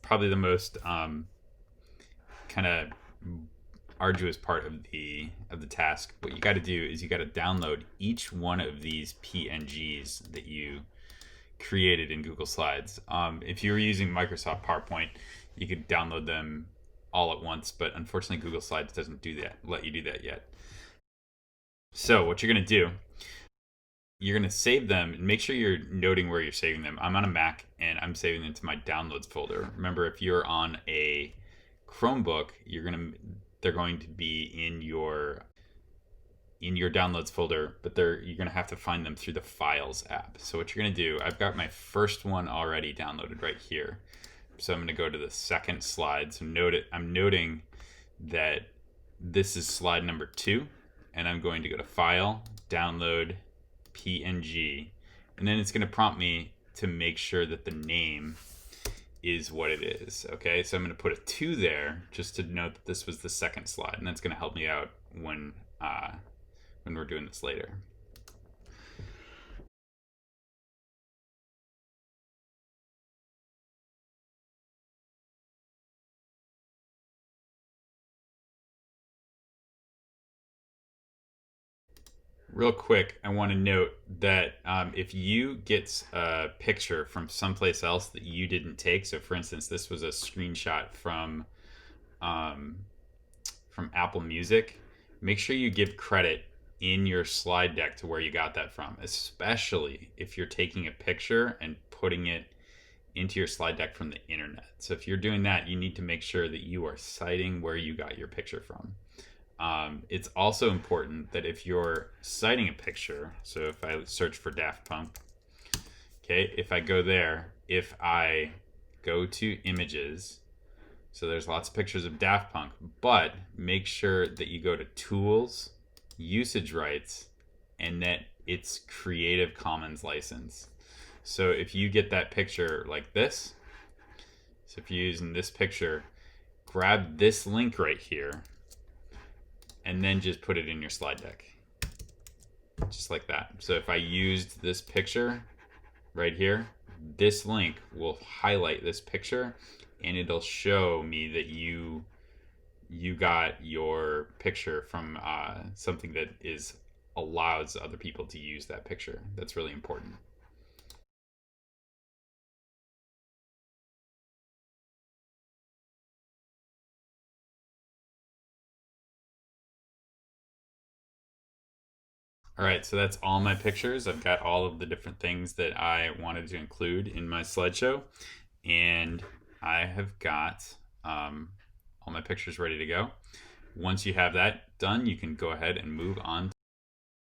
probably the most kind of arduous part of the task. What you got to do is you got to download each one of these PNGs that you created in Google Slides. If you were using Microsoft PowerPoint, you could download them all at once, but unfortunately Google Slides doesn't let you do that yet. So what you're going to do, you're going to save them and make sure you're noting where you're saving them. I'm on a Mac and I'm saving them to my downloads folder. Remember, if you're on a Chromebook, they're going to be in your downloads folder, but you're going to have to find them through the Files app. So what you're going to do, I've got my first one already downloaded right here. So I'm going to go to the second slide. So I'm noting that this is slide number 2, and I'm going to go to File, Download, PNG, and then it's going to prompt me to make sure that the name is what it is. Okay, so I'm going to put a 2 there just to note that this was the second slide, and that's going to help me out when we're doing this later. Real quick, I want to note that if you get a picture from someplace else that you didn't take, so for instance, this was a screenshot from Apple Music, make sure you give credit in your slide deck to where you got that from, especially if you're taking a picture and putting it into your slide deck from the internet. So if you're doing that, you need to make sure that you are citing where you got your picture from. It's also important that if you're citing a picture, so if I search for Daft Punk, okay, if I go there, if I go to images, so there's lots of pictures of Daft Punk, but make sure that you go to Tools, Usage Rights, and that it's Creative Commons license. So if you get that picture like this, so if you're using this picture, grab this link right here, and then just put it in your slide deck. Just like that. So if I used this picture right here, this link will highlight this picture and it'll show me that you got your picture from something that allows other people to use that picture. That's really important. All right, so that's all my pictures. I've got all of the different things that I wanted to include in my slideshow, and I have got all my pictures ready to go. Once you have that done, you can go ahead and move on